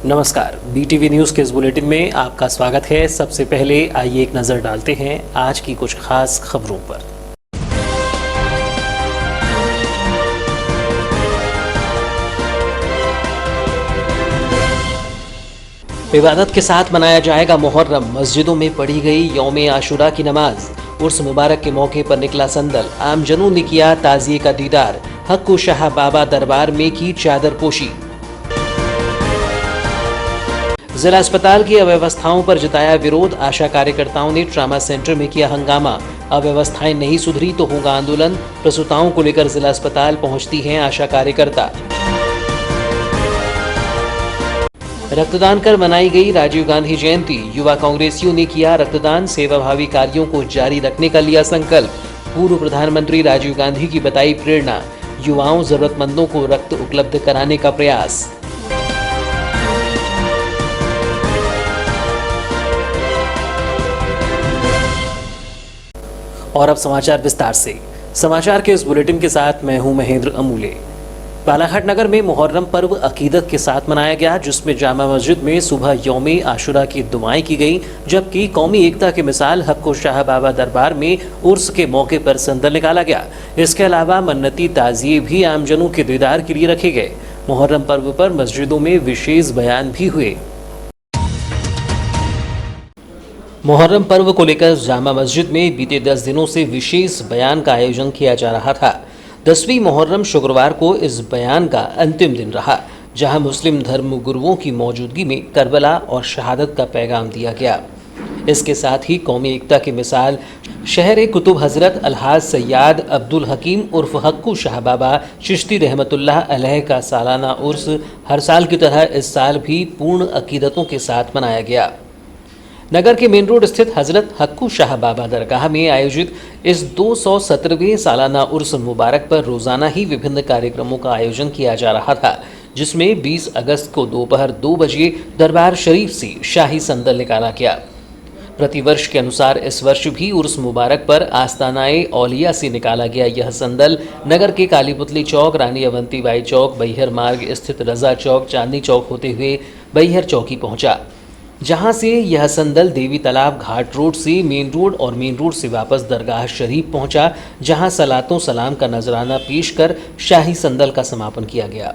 नमस्कार, BTV news के इस बुलेटिन में आपका स्वागत है। सबसे पहले आइए एक नज़र डालते हैं आज की कुछ खास खबरों पर। इबादत के साथ मनाया जाएगा मुहर्रम। मस्जिदों में पढ़ी गई यौम आशुरा की नमाज। उर्स मुबारक के मौके पर निकला संदल। आमजनों ने किया ताज़िए का दीदार। हक्कू शाह बाबा दरबार में की चादर पोशी। जिला अस्पताल की अव्यवस्थाओं पर जताया विरोध। आशा कार्यकर्ताओं ने ट्रामा सेंटर में किया हंगामा। अव्यवस्थाएं नहीं सुधरी तो होगा आंदोलन। प्रसूताओं को लेकर जिला अस्पताल पहुंचती हैं आशा कार्यकर्ता। रक्तदान कर मनाई गई राजीव गांधी जयंती। युवा कांग्रेसियों ने किया रक्तदान। सेवाभावी कार्यों को जारी रखने का लिया संकल्प। पूर्व प्रधानमंत्री राजीव गांधी की बताई प्रेरणा। युवाओं जरूरतमंदों को रक्त उपलब्ध कराने का प्रयास। और अब समाचार विस्तार से। समाचार के इस बुलेटिन के साथ मैं हूं महेंद्र अमूले। बालाघाट नगर में मुहर्रम पर्व अकीदत के साथ मनाया गया, जिसमें जामा मस्जिद में सुबह यौम आशुरा की दुआएं की गई, जबकि कौमी एकता की मिसाल हक्को शाह बाबा दरबार में उर्स के मौके पर संदल निकाला गया। इसके अलावा मन्नती ताज़िए भी आमजनों के दीदार के लिए रखे गए। मुहर्रम पर्व पर मस्जिदों में विशेष बयान भी हुए। मुहर्रम पर्व को लेकर जामा मस्जिद में बीते 10 दिनों से विशेष बयान का आयोजन किया जा रहा था। 10वीं मुहर्रम शुक्रवार को इस बयान का अंतिम दिन रहा, जहां मुस्लिम धर्म गुरुओं की मौजूदगी में करबला और शहादत का पैगाम दिया गया। इसके साथ ही कौमी एकता की मिसाल शहर कुतुब हजरत अलहाज सैयद अब्दुल हकीम उर्फ हक्कू शाह बाबा चिश्ती रहमतुल्लाह अलैह का सालाना उर्स हर साल की तरह इस साल भी पूर्ण अकीदतों के साथ मनाया गया। नगर के मेन रोड स्थित हजरत हक्कू शाह बाबा दरगाह में आयोजित इस 217वें सालाना उर्स मुबारक पर रोजाना ही विभिन्न कार्यक्रमों का आयोजन किया जा रहा था, जिसमें 20 अगस्त को दोपहर 2 बजे दरबार शरीफ से शाही संदल निकाला गया। प्रतिवर्ष के अनुसार इस वर्ष भी उर्स मुबारक पर आस्तानाए औलिया से निकाला गया यह संदल नगर के कालीपुतली चौक, रानी अवंतीबाई चौक, बैहर मार्ग स्थित रजा चौक, चांदनी चौक होते हुए बैहर चौकी पहुंचा, जहां से यह संदल देवी तालाब घाट रोड से मेन रोड और मेन रोड से वापस दरगाह शरीफ पहुंचा, जहां सलातों सलाम का नजराना पेश कर शाही संदल का समापन किया गया।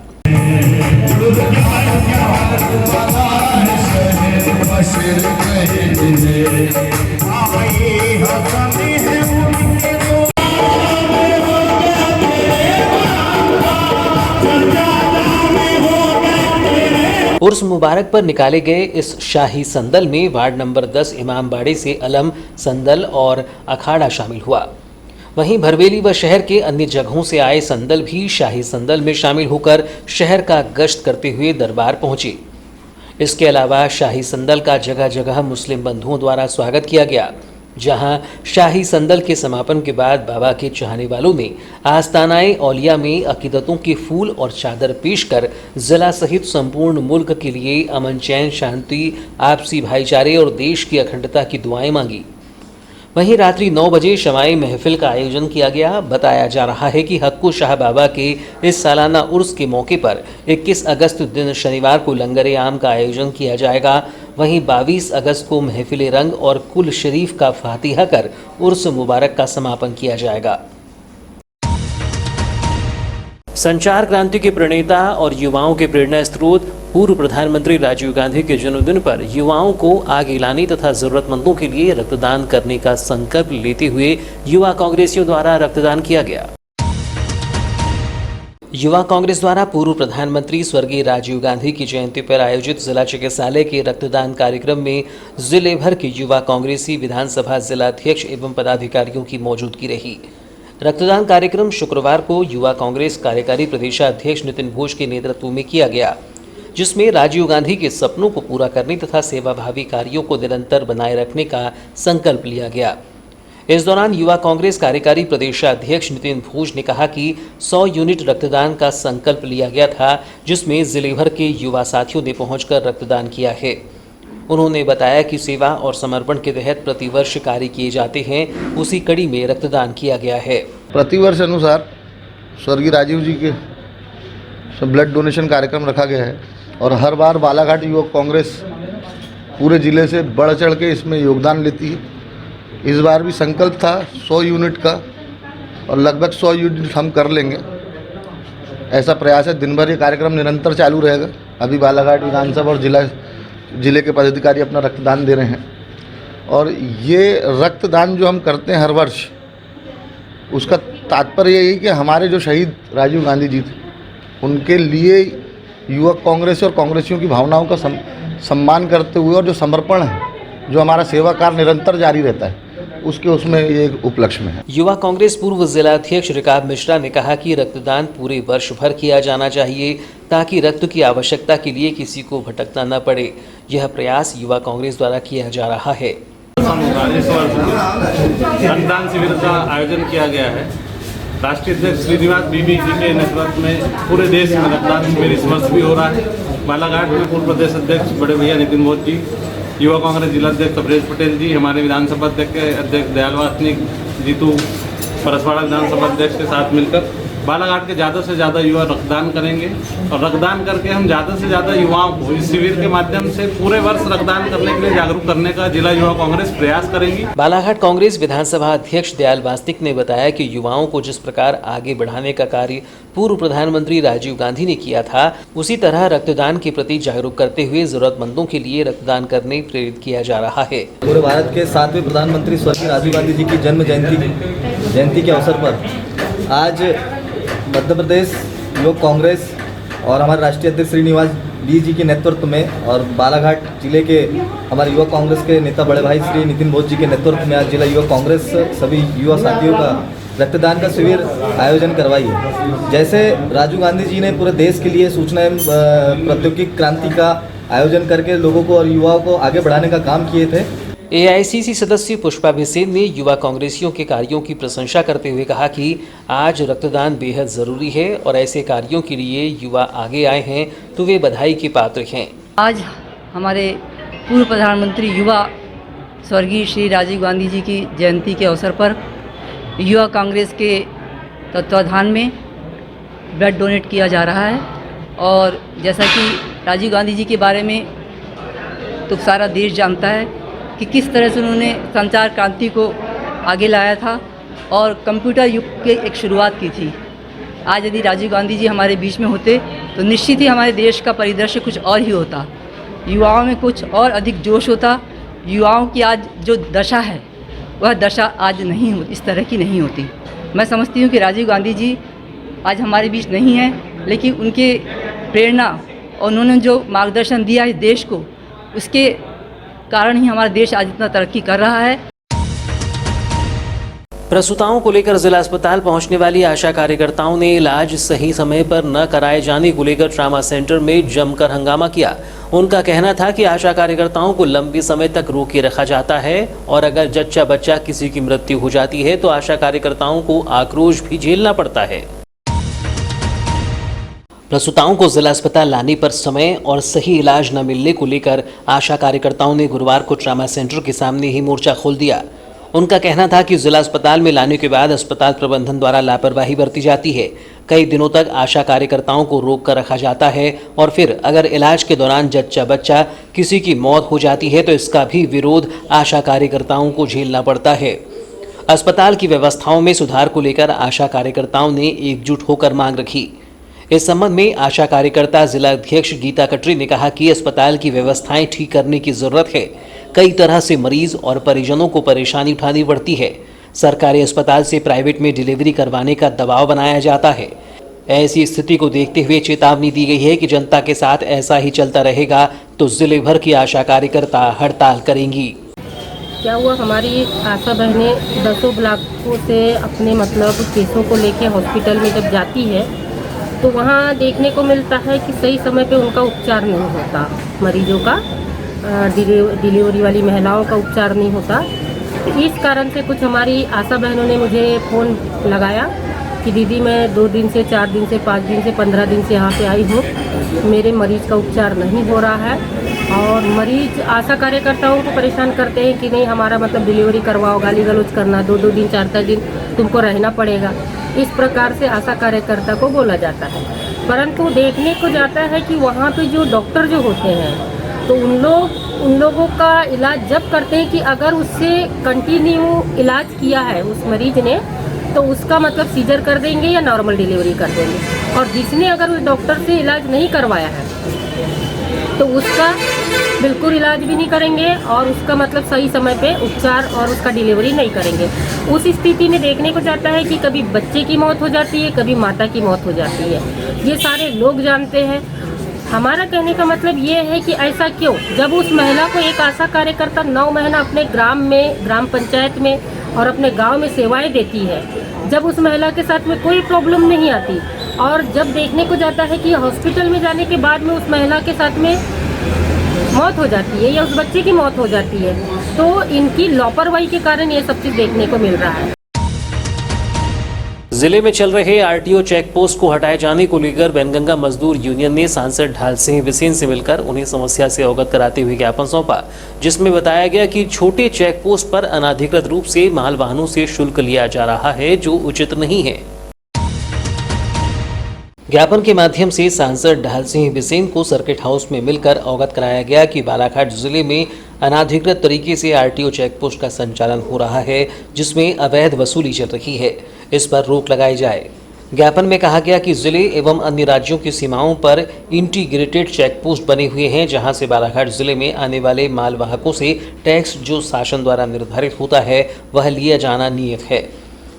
उर्स मुबारक पर निकाले गए इस शाही संदल में वार्ड नंबर 10 इमामबाड़े से अलम संदल और अखाड़ा शामिल हुआ। वहीं भरवेली व शहर के अन्य जगहों से आए संदल भी शाही संदल में शामिल होकर शहर का गश्त करते हुए दरबार पहुंचे। इसके अलावा शाही संदल का जगह जगह मुस्लिम बंधुओं द्वारा स्वागत किया गया, जहां शाही संदल के समापन के बाद बाबा के चाहने वालों ने आस्तानाए औलिया में अकीदतों के फूल और चादर पेश कर जिला सहित संपूर्ण मुल्क के लिए अमन, चैन, शांति, आपसी भाईचारे और देश की अखंडता की दुआएं मांगी। वहीं रात्रि 9 बजे शमाई महफिल का आयोजन किया गया। बताया जा रहा है कि हक्कू शाह बाबा के इस सालाना उर्स के मौके पर 21 अगस्त दिन शनिवार को लंगर आम का आयोजन किया जाएगा। वहीं 22 अगस्त को महफिल रंग और कुल शरीफ का फातिहा कर उर्स मुबारक का समापन किया जाएगा। संचार क्रांति के प्रणेता और युवाओं के प्रेरणा स्रोत पूर्व प्रधानमंत्री राजीव गांधी के जन्मदिन पर युवाओं को आगे लाने तथा जरूरतमंदों के लिए रक्तदान करने का संकल्प लेते हुए युवा कांग्रेसियों द्वारा रक्तदान किया गया। युवा कांग्रेस द्वारा पूर्व प्रधानमंत्री स्वर्गीय राजीव गांधी की जयंती पर आयोजित जिला चिकित्सालय के रक्तदान कार्यक्रम में जिले भर के युवा कांग्रेसी, विधानसभा जिलाध्यक्ष एवं पदाधिकारियों की मौजूदगी रही। रक्तदान कार्यक्रम शुक्रवार को युवा कांग्रेस कार्यकारी प्रदेशाध्यक्ष नितिन घोष के नेतृत्व में किया गया, जिसमें राजीव गांधी के सपनों को पूरा करने तथा सेवाभावी कार्यों को निरंतर बनाए रखने का संकल्प लिया गया। इस दौरान युवा कांग्रेस कार्यकारी प्रदेशाध्यक्ष नितिन घोष ने कहा कि 100 यूनिट रक्तदान का संकल्प लिया गया था, जिसमें जिले भर के युवा साथियों ने पहुंचकर रक्तदान किया है। उन्होंने बताया कि सेवा और समर्पण के तहत प्रतिवर्ष कार्य किए जाते हैं, उसी कड़ी में रक्तदान किया गया है। प्रतिवर्ष अनुसार स्वर्गीय राजीव जी के ब्लड डोनेशन कार्यक्रम रखा गया है और हर बार बालाघाट युवक कांग्रेस पूरे ज़िले से बढ़ चढ़ के इसमें योगदान लेती है। इस बार भी संकल्प था 100 यूनिट का और लगभग 100 यूनिट हम कर लेंगे, ऐसा प्रयास है। दिन भर ये कार्यक्रम निरंतर चालू रहेगा। अभी बालाघाट विधानसभा और जिले के पदाधिकारी अपना रक्तदान दे रहे हैं और ये रक्तदान जो हम करते हैं हर वर्ष, उसका तात्पर्य यही कि हमारे जो शहीद राजीव गांधी जी थे, उनके लिए युवक कांग्रेस और कांग्रेसियों की भावनाओं का सम्मान करते हुए और जो समर्पण है, जो हमारा सेवा कार्य निरंतर जारी रहता है, उसमें ये एक उपलक्ष्य में है। युवा कांग्रेस पूर्व जिला अध्यक्ष रिकाब मिश्रा ने कहा कि रक्तदान पूरे वर्ष भर किया जाना चाहिए ताकि रक्त की आवश्यकता के लिए किसी को भटकना न पड़े। यह प्रयास युवा कांग्रेस द्वारा किया जा रहा है। इस वर्ष रक्तदान शिविर का आयोजन किया गया है। राष्ट्रीय अध्यक्ष श्रीनिवास बीबी जी के नेतृत्व में पूरे देश में रक्तदान शिविर इस वर्ष भी हो रहा है। बालाघाट में पूर्व प्रदेश अध्यक्ष बड़े भैया नितिन बोध जी, युवा कांग्रेस जिला अध्यक्ष अवरेश पटेल जी, हमारे विधानसभा अध्यक्ष दयाल वासनिक, जीतू परसवाड़ा विधानसभा अध्यक्ष के साथ मिलकर बालाघाट के ज़्यादा से ज़्यादा युवा रक्तदान करेंगे और रक्तदान करके हम ज़्यादा से ज़्यादा युवाओं को इस शिविर के माध्यम से पूरे वर्ष रक्तदान करने के लिए जागरूक करने का जिला युवा कांग्रेस प्रयास करेंगी। बालाघाट कांग्रेस विधानसभा अध्यक्ष दयाल वासनिक ने बताया कि युवाओं को जिस प्रकार आगे बढ़ाने का कार्य पूर्व प्रधानमंत्री राजीव गांधी ने किया था, उसी तरह रक्तदान के प्रति जागरूक करते हुए जरूरतमंदों के लिए रक्तदान करने प्रेरित किया जा रहा है। पूरे भारत के 7वें प्रधानमंत्री स्वर्गीय राजीव गांधी जी की जन्म जयंती के अवसर पर आज मध्य प्रदेश युवक कांग्रेस और हमारे राष्ट्रीय अध्यक्ष श्रीनिवास बी जी के नेतृत्व में और बालाघाट जिले के हमारे युवा कांग्रेस के नेता बड़े भाई श्री नितिन बोध जी के नेतृत्व में आज जिला युवा कांग्रेस सभी युवा साथियों का रक्तदान का शिविर आयोजन करवाई है। जैसे राजीव गांधी जी ने पूरे देश के लिए सूचना एवं प्रौद्योगिकी क्रांति का आयोजन करके लोगों को और युवाओं को आगे बढ़ाने का काम किए थे। एआईसीसी सदस्य पुष्पा भिसेन ने युवा कांग्रेसियों के कार्यों की प्रशंसा करते हुए कहा कि आज रक्तदान बेहद ज़रूरी है और ऐसे कार्यों के लिए युवा आगे आए हैं तो वे बधाई के पात्र हैं। आज हमारे पूर्व प्रधानमंत्री युवा स्वर्गीय श्री राजीव गांधी जी की जयंती के अवसर पर युवा कांग्रेस के तत्वाधान में ब्लड डोनेट किया जा रहा है और जैसा कि राजीव गांधी जी के बारे में तो सारा देश जानता है कि किस तरह से उन्होंने संचार क्रांति को आगे लाया था और कंप्यूटर युग की एक शुरुआत की थी। आज यदि राजीव गांधी जी हमारे बीच में होते तो निश्चित ही हमारे देश का परिदृश्य कुछ और ही होता, युवाओं में कुछ और अधिक जोश होता। युवाओं की आज जो दशा है वह दशा आज नहीं हो इस तरह की नहीं होती। मैं समझती हूँ कि राजीव गांधी जी आज हमारे बीच नहीं है, लेकिन उनके प्रेरणा और उन्होंने जो मार्गदर्शन दिया इस देश को, उसके कारण ही हमारा देश आज इतना तरक्की कर रहा है। प्रसूताओं को लेकर जिला अस्पताल पहुंचने वाली आशा कार्यकर्ताओं ने इलाज सही समय पर न कराए जाने को लेकर ट्रामा सेंटर में जमकर हंगामा किया। उनका कहना था कि आशा कार्यकर्ताओं को लंबे समय तक रोके रखा जाता है और अगर जच्चा बच्चा किसी की मृत्यु हो जाती है तो आशा कार्यकर्ताओं को आक्रोश भी झेलना पड़ता है। प्रसूताओं को जिला अस्पताल लाने पर समय और सही इलाज न मिलने को लेकर आशा कार्यकर्ताओं ने गुरुवार को ट्रामा सेंटर के सामने ही मोर्चा खोल दिया। उनका कहना था कि जिला अस्पताल में लाने के बाद अस्पताल प्रबंधन द्वारा लापरवाही बरती जाती है। कई दिनों तक आशा कार्यकर्ताओं को रोक कर रखा जाता है और फिर अगर इलाज के दौरान जच्चा बच्चा किसी की मौत हो जाती है तो इसका भी विरोध आशा कार्यकर्ताओं को झेलना पड़ता है। अस्पताल की व्यवस्थाओं में सुधार को लेकर आशा कार्यकर्ताओं ने एकजुट होकर मांग रखी। इस संबंध में आशा कार्यकर्ता जिला अध्यक्ष गीता कटरी ने कहा कि अस्पताल की व्यवस्थाएं ठीक करने की जरूरत है। कई तरह से मरीज और परिजनों को परेशानी उठानी पड़ती है। सरकारी अस्पताल से प्राइवेट में डिलीवरी करवाने का दबाव बनाया जाता है। ऐसी स्थिति को देखते हुए चेतावनी दी गई है कि जनता के साथ ऐसा ही चलता रहेगा तो जिले भर की आशा कार्यकर्ता हड़ताल करेंगी। क्या हुआ, हमारी आशा बहनें 10 ब्लॉकों से अपने केसों को लेके हॉस्पिटल में जब जाती है तो वहाँ देखने को मिलता है कि सही समय पे उनका उपचार नहीं होता, मरीजों का डिलीवरी वाली महिलाओं का उपचार नहीं होता। तो इस कारण से कुछ हमारी आशा बहनों ने मुझे फ़ोन लगाया कि दीदी मैं 2 दिन से 4 दिन से 5 दिन से 15 दिन से यहाँ पे आई हूँ, मेरे मरीज़ का उपचार नहीं हो रहा है और मरीज आशा कार्यकर्ताओं को परेशान करते हैं कि नहीं हमारा डिलीवरी करवाओ, गाली गलौज करना, 2-2 दिन 4-4 दिन तुमको रहना पड़ेगा। इस प्रकार से आशा कार्यकर्ता को बोला जाता है। परंतु देखने को जाता है कि वहाँ पे जो डॉक्टर जो होते हैं तो उन लोगों का इलाज जब करते हैं कि अगर उससे कंटिन्यू इलाज किया है उस मरीज ने तो उसका मतलब सीजर कर देंगे या नॉर्मल डिलीवरी कर देंगे, और जिसने अगर उस डॉक्टर से इलाज नहीं करवाया है तो उसका बिल्कुल इलाज भी नहीं करेंगे और उसका मतलब सही समय पे उपचार और उसका डिलीवरी नहीं करेंगे। उस स्थिति में देखने को जाता है कि कभी बच्चे की मौत हो जाती है, कभी माता की मौत हो जाती है। ये सारे लोग जानते हैं। हमारा कहने का मतलब ये है कि ऐसा क्यों, जब उस महिला को एक आशा कार्यकर्ता 9 महीना अपने ग्राम में, ग्राम पंचायत में और अपने गांव में सेवाएं देती है, जब उस महिला के साथ में कोई प्रॉब्लम नहीं आती, और जब देखने को जाता है कि हॉस्पिटल में जाने के बाद में उस महिला के साथ में मौत हो जाती है या उस बच्चे की मौत हो जाती है, तो इनकी लापरवाही के कारण ये सब चीज़ देखने को मिल रहा है। जिले में चल रहे आरटीओ चेक पोस्ट को हटाए जाने को लेकर वैनगंगा मजदूर यूनियन ने सांसद ढाल सिंह बिसेन से मिलकर उन्हें समस्या से अवगत कराते हुए ज्ञापन सौंपा, जिसमें बताया गया कि छोटे चेक पोस्ट पर अनाधिकृत रूप से माल वाहनों से शुल्क लिया जा रहा है, जो उचित नहीं है। ज्ञापन के माध्यम से सांसद ढाल सिंह बिसेन को सर्किट हाउस में मिलकर अवगत कराया गया कि बालाघाट जिले में अनाधिकृत तरीके से आरटीओ चेक पोस्ट का संचालन हो रहा है, जिसमें अवैध वसूली चल रही है। इस पर रोक लगाई जाए। ज्ञापन में कहा गया कि जिले एवं अन्य राज्यों की सीमाओं पर इंटीग्रेटेड चेक पोस्ट बने हुए हैं, जहां से बालाघाट जिले में आने वाले मालवाहकों से टैक्स जो शासन द्वारा निर्धारित होता है वह लिया जाना नियत है,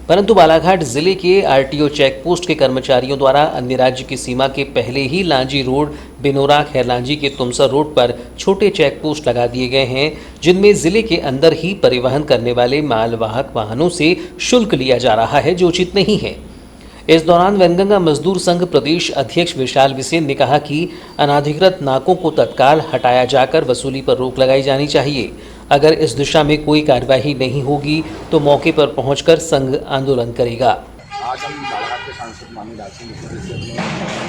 परंतु बालाघाट जिले के आरटीओ चेक पोस्ट के कर्मचारियों द्वारा अन्य राज्य की सीमा के पहले ही लांजी रोड, बिनोरा, खैरलांजी के तुमसर रोड पर छोटे चेक पोस्ट लगा दिए गए हैं, जिनमें जिले के अंदर ही परिवहन करने वाले मालवाहक वाहनों से शुल्क लिया जा रहा है, जो उचित नहीं है। इस दौरान वैनगंगा मजदूर संघ प्रदेश अध्यक्ष विशाल बिसेन ने कहा कि अनाधिकृत नाकों को तत्काल हटाया जाकर वसूली पर रोक लगाई जानी चाहिए। अगर इस दिशा में कोई कार्यवाही नहीं होगी तो मौके पर पहुंचकर संघ आंदोलन करेगा। आज हम बालाघाट के सांसद माननीय ढाल सिंह बिसेन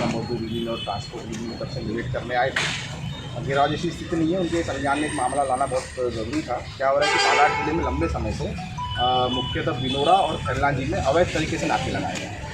मजदूर यूनियन और ट्रांसपोर्ट यूनियन की तरफ से विजिट करने आए थे। घेराव जैसी स्थिति नहीं है, उनके संज्ञान में एक मामला लाना बहुत ज़रूरी था। क्या हो रहा है कि बालाघाट जिले में लंबे समय से मुख्यतः बिनोरा और खैरलांजी में अवैध तरीके से नाके लगाए गए हैं।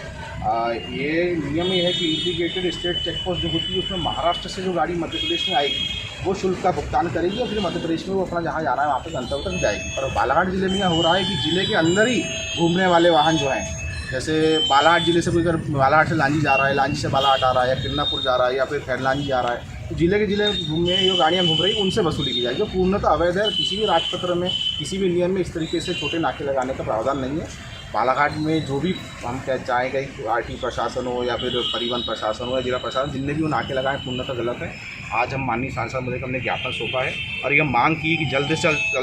ये नियम ये है कि इंटीग्रेटेड स्टेट चेक पोस्ट जो होती है उसमें महाराष्ट्र से जो गाड़ी मध्य प्रदेश में आएगी वो शुल्क का भुगतान करेगी और फिर मध्य प्रदेश में वो अपना जहाँ जाना है वहाँ पर गंतव्य तक जाएगी। पर बालाघाट जिले में यह हो रहा है कि जिले के अंदर ही घूमने वाले वाहन जो हैं, जैसे बालाघाट जिले से कोई अगर बालाघाट से लांजी जा रहा है, लांजी से बालाघाट आ रहा है, या किरनापुर जा रहा है, या फिर खैरलांजी जा रहा है, तो जिले के जिले घूमने जो गाड़ियाँ घूम रही उनसे वसूली की जाएगी, जो पूर्णतः अवैध है। किसी भी राजपत्र में, किसी भी नियम में इस तरीके से छोटे नाके लगाने का प्रावधान नहीं है। बालाघाट में जो भी हम क्या चाहेंगे, आरटी प्रशासन हो या फिर परिवहन प्रशासन हो या जिला प्रशासन, जिनने भी वो नाके लगाए पूर्णतः गलत है। आज हम माननीय सांसद महोदय को हमने ज्ञापन सौंपा है और यह मांग की कि जल्द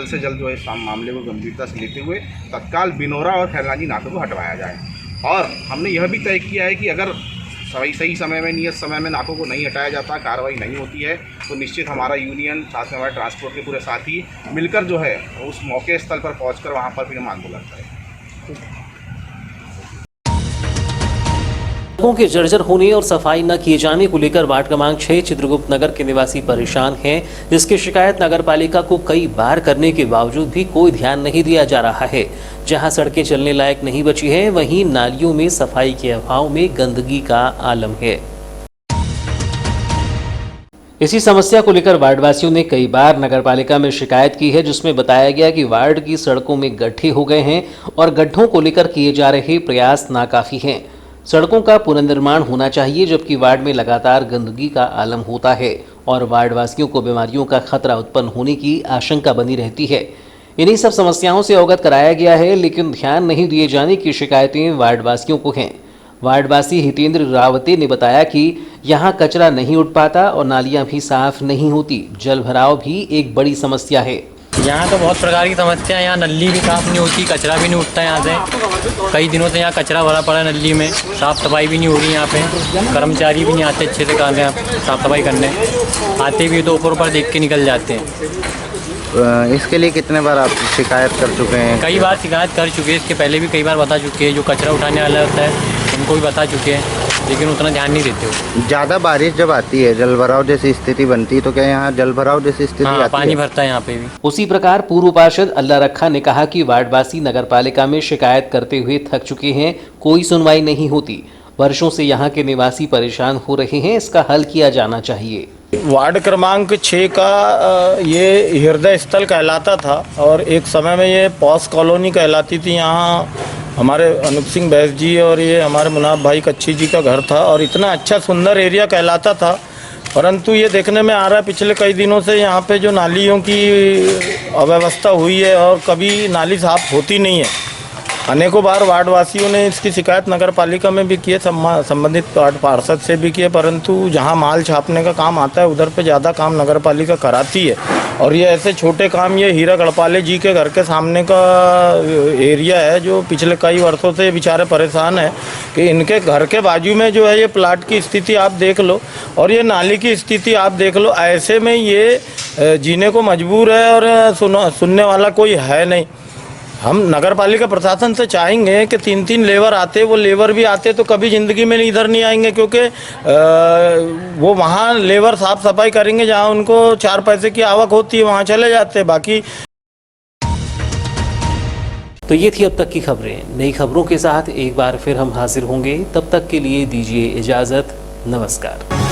से जल्द जो है इस मामले को गंभीरता से लेते हुए तत्काल बिनोरा और खैरलांजी नाकों को हटवाया जाए। और हमने यह भी तय किया है कि अगर सही समय में, नियत समय में नाकों को नहीं हटाया जाता, कार्रवाई नहीं होती है, तो निश्चित हमारा यूनियन, साथ में हमारे ट्रांसपोर्ट के पूरे साथी मिलकर जो है उस मौके स्थल पर पहुँचकर वहाँ पर फिर हम आंदोलन करें। सड़कों के जर्जर होने और सफाई न किए जाने को लेकर वार्ड क्रमांक 6 चित्रगुप्त नगर के निवासी परेशान हैं, जिसकी शिकायत नगर पालिका को कई बार करने के बावजूद भी कोई ध्यान नहीं दिया जा रहा है। जहां सड़कें चलने लायक नहीं बची हैं, वहीं नालियों में सफाई के अभाव में गंदगी का आलम है। इसी समस्या को लेकर वार्डवासियों ने कई बार नगरपालिका में शिकायत की है, जिसमें बताया गया कि वार्ड की सड़कों में गड्ढे हो गए हैं और गड्ढों को लेकर किए जा रहे प्रयास नाकाफी हैं। सड़कों का पुनर्निर्माण होना चाहिए, जबकि वार्ड में लगातार गंदगी का आलम होता है और वार्डवासियों को बीमारियों का खतरा उत्पन्न होने की आशंका बनी रहती है। इन्हीं सब समस्याओं से अवगत कराया गया है, लेकिन ध्यान नहीं दिए जाने की शिकायतें वार्डवासियों को हैं। वार्डवासी हितेंद्र रावते ने बताया कि यहाँ कचरा नहीं उठ पाता और नालियाँ भी साफ नहीं होती। जल भराव भी एक बड़ी समस्या है। यहाँ तो बहुत प्रकार की समस्या है। यहाँ नली भी साफ़ नहीं होती, कचरा भी नहीं उठता यहाँ से। कई दिनों से यहाँ कचरा भरा पड़ा है नली में, साफ़ सफाई भी नहीं हो रही यहाँ पे। कर्मचारी भी नहीं आते अच्छे से काम साफ़ सफाई करने, आते भी तो ऊपर देख के निकल जाते हैं। इसके लिए कितने बार आप शिकायत कर चुके हैं? कई बार शिकायत कर चुके हैं, इसके पहले भी कई बार बता चुके हैं। जो कचरा उठाने वाला होता है उनको भी बता चुके हैं, लेकिन उतना ध्यान नहीं देते हो। ज़्यादा बारिश जब आती है, जल भराव जैसी स्थिति बनती है, तो क्या यहाँ जल भराव जैसी स्थिति आती है? पानी भरता है यहाँ पे भी। उसी प्रकार पूर्व पार्षद अल्लाह रखा ने कहा कि वार्डवासी नगरपालिका में शिकायत करते हुए थक चुके हैं, कोई सुनवाई नहीं होती। वर्षों से यहाँ के निवासी परेशान हो रहे हैं, इसका हल किया जाना चाहिए। वार्ड क्रमांक 6 का ये हृदय स्थल कहलाता था और एक समय में ये पॉस कॉलोनी कहलाती थी। यहाँ हमारे अनूप सिंह बैस जी और ये हमारे मुनाफ भाई कच्ची जी का घर था और इतना अच्छा सुंदर एरिया कहलाता था। परंतु ये देखने में आ रहा है पिछले कई दिनों से यहाँ पे जो नालियों की अव्यवस्था हुई है और कभी नाली साफ होती नहीं है। अनेकों बार वार्डवासियों ने इसकी शिकायत नगर पालिका में भी किए, संबंधित पार्षद से भी किए, परंतु जहां माल छापने का काम आता है उधर पे ज़्यादा काम नगर पालिका कराती है। और ये ऐसे छोटे काम, ये हीरा गढ़पाले जी के घर के सामने का एरिया है जो पिछले कई वर्षों से बेचारे परेशान है कि इनके घर के बाजू में जो है ये प्लाट की स्थिति आप देख लो और ये नाली की स्थिति आप देख लो। ऐसे में ये जीने को मजबूर है और सुनने वाला कोई है नहीं। हम नगर पालिका प्रशासन से चाहेंगे कि 3-3 लेबर आते, वो लेबर भी आते तो कभी ज़िंदगी में इधर नहीं आएंगे, क्योंकि वो वहाँ लेबर साफ़ सफाई करेंगे जहाँ उनको 4 पैसे की आवक होती है, वहाँ चले जाते हैं। बाकी तो ये थी अब तक की खबरें। नई खबरों के साथ एक बार फिर हम हाजिर होंगे, तब तक के लिए दीजिए इजाज़त। नमस्कार।